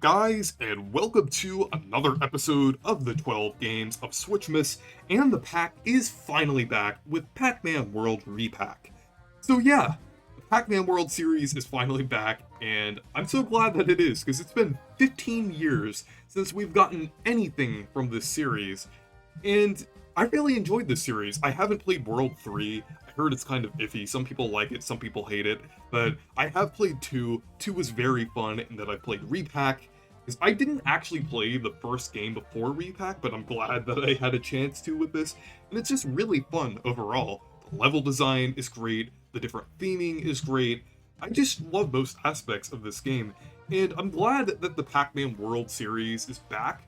guys, and welcome to another episode of the 12 games of Switchmas, and the pack is finally back with Pac-Man World Re-Pac. So yeah, the Pac-Man World series is finally back, and I'm so glad that it is, because it's been 15 years since we've gotten anything from this series, and I really enjoyed this series. I haven't played World 3, I heard it's kind of iffy, some people like it, some people hate it, but I have played 2, 2 was very fun, and then I played Re-Pac, because I didn't actually play the first game before Re-Pac, but I'm glad that I had a chance to with this, and it's just really fun overall. The level design is great, the different theming is great, I just love most aspects of this game, and I'm glad that the Pac-Man World series is back,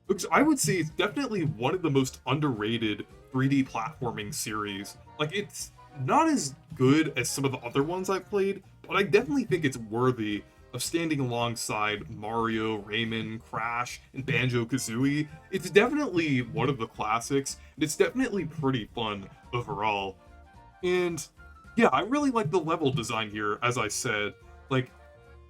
because I would say it's definitely one of the most underrated 3D platforming series. Like, it's not as good as some of the other ones I've played, but I definitely think it's worthy of standing alongside Mario, Rayman, Crash, and Banjo-Kazooie. It's definitely one of the classics, and it's definitely pretty fun overall. And yeah, I really like the level design here, as I said. Like,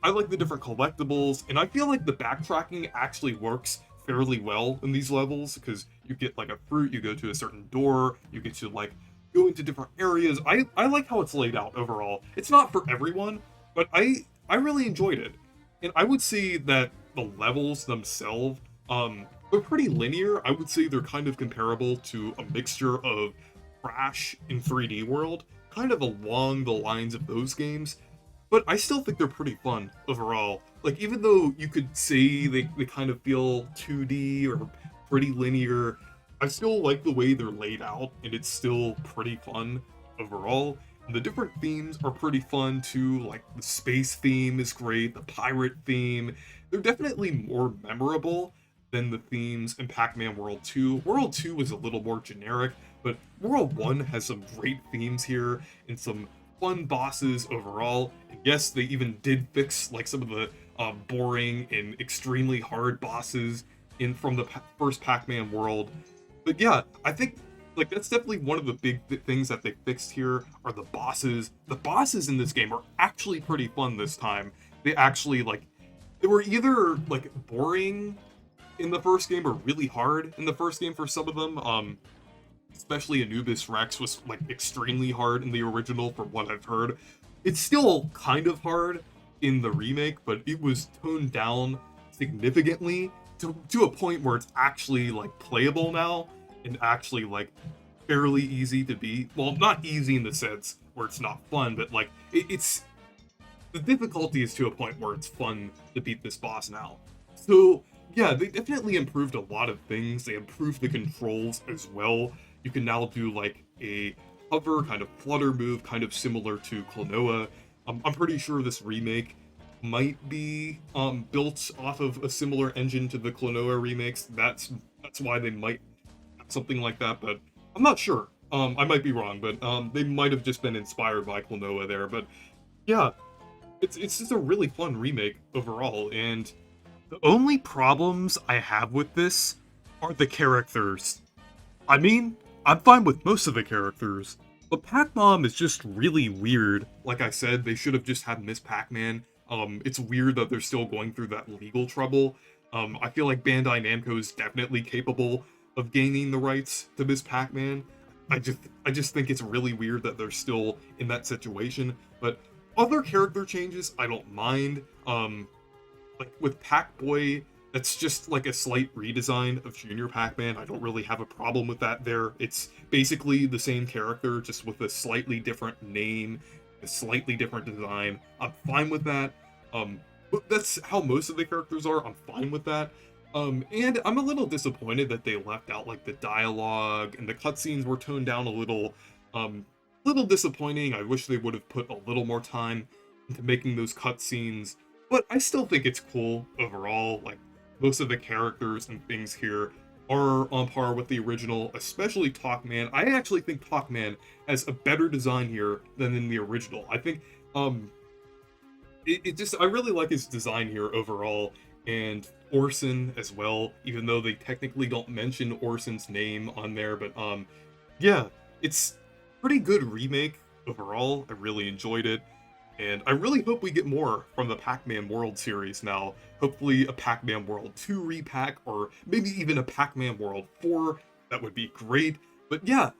I like the different collectibles, and I feel like the backtracking actually works fairly well in these levels, because you get like a fruit, you go to a certain door, you get to like go into different areas. I like how it's laid out overall. It's not for everyone, but I really enjoyed it. And I would say that the levels themselves, they're pretty linear. I would say they're kind of comparable to a mixture of Crash in 3D World, kind of along the lines of those games, but I still think they're pretty fun overall. Like, even though you could say they kind of feel 2D or pretty linear, I still like the way they're laid out, and it's still pretty fun overall. And the different themes are pretty fun too, like the space theme is great, the pirate theme. They're definitely more memorable than the themes in Pac-Man World 2. World 2 was a little more generic, but World 1 has some great themes here and some fun bosses overall. And yes, they even did fix like some of the boring and extremely hard bosses in from the first Pac-Man world. But yeah, I think like that's definitely one of the big things that they fixed here are the bosses. The bosses in this game are actually pretty fun this time. They actually like they were either like boring in the first game or really hard in the first game for some of them. Especially Anubis Rex was like extremely hard in the original from what I've heard. It's still kind of hard in the remake, but it was toned down significantly to a point where it's actually like playable now and actually like fairly easy to beat. Well, not easy in the sense where it's not fun, but like it's the difficulty is to a point where it's fun to beat this boss now. So yeah, they definitely improved a lot of things. They improved the controls as well. You can now do like a hover kind of flutter move, kind of similar to Klonoa. I'm pretty sure this remake might be built off of a similar engine to the Klonoa remakes. That's why they might have something like that, but I'm not sure. I might be wrong, but they might have just been inspired by Klonoa there. But yeah, it's just a really fun remake overall, and the only problems I have with this are the characters. I mean, I'm fine with most of the characters, but Pac-Mom is just really weird. Like I said, they should have just had Miss Pac-Man. It's weird that they're still going through that legal trouble. I feel like Bandai Namco is definitely capable of gaining the rights to Miss Pac-Man. I just think it's really weird that they're still in that situation. But other character changes, I don't mind. Like with Pac-Boy, that's just like a slight redesign of Junior Pac-Man. I don't really have a problem with that there. It's basically the same character, just with a slightly different name, a slightly different design. I'm fine with that. But that's how most of the characters are. I'm fine with that. And I'm a little disappointed that they left out like the dialogue and the cutscenes were toned down a little. Little disappointing. I wish they would have put a little more time into making those cutscenes. But I still think it's cool overall. Like, most of the characters and things here are on par with the original, especially Talkman. I actually think Talkman has a better design here than in the original. I think, I really like his design here overall, and Orson as well, even though they technically don't mention Orson's name on there, but, yeah, it's pretty good remake overall. I really enjoyed it. And I really hope we get more from the Pac-Man World series now. Hopefully a Pac-Man World 2 repack, or maybe even a Pac-Man World 4. That would be great. But yeah,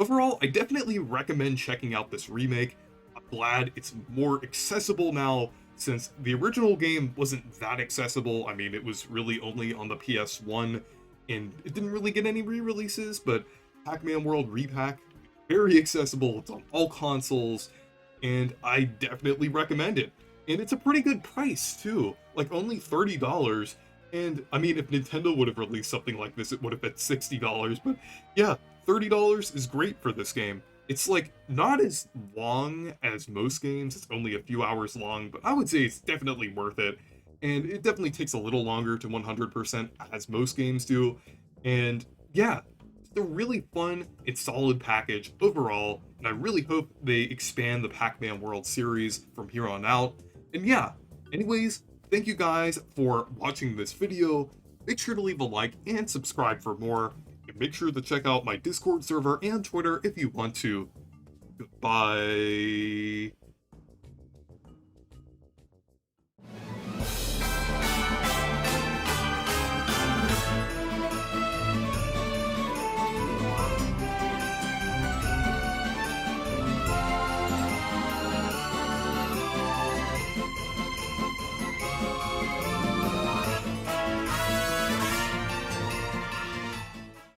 overall, I definitely recommend checking out this remake. I'm glad it's more accessible now, since the original game wasn't that accessible. I mean, it was really only on the PS1, and it didn't really get any re-releases, but Pac-Man World Repack, very accessible. It's on all consoles, and I definitely recommend it. And it's a pretty good price, too. Like, only $30. And, I mean, if Nintendo would have released something like this, it would have been $60. But, yeah, $30 is great for this game. It's, like, not as long as most games. It's only a few hours long, but I would say it's definitely worth it. And it definitely takes a little longer to 100% as most games do. And, yeah, it's a really fun and solid package overall, and I really hope they expand the Pac-Man World series from here on out. And yeah, anyways, thank you guys for watching this video. Make sure to leave a like and subscribe for more, and make sure to check out my Discord server and Twitter if you want to. Goodbye.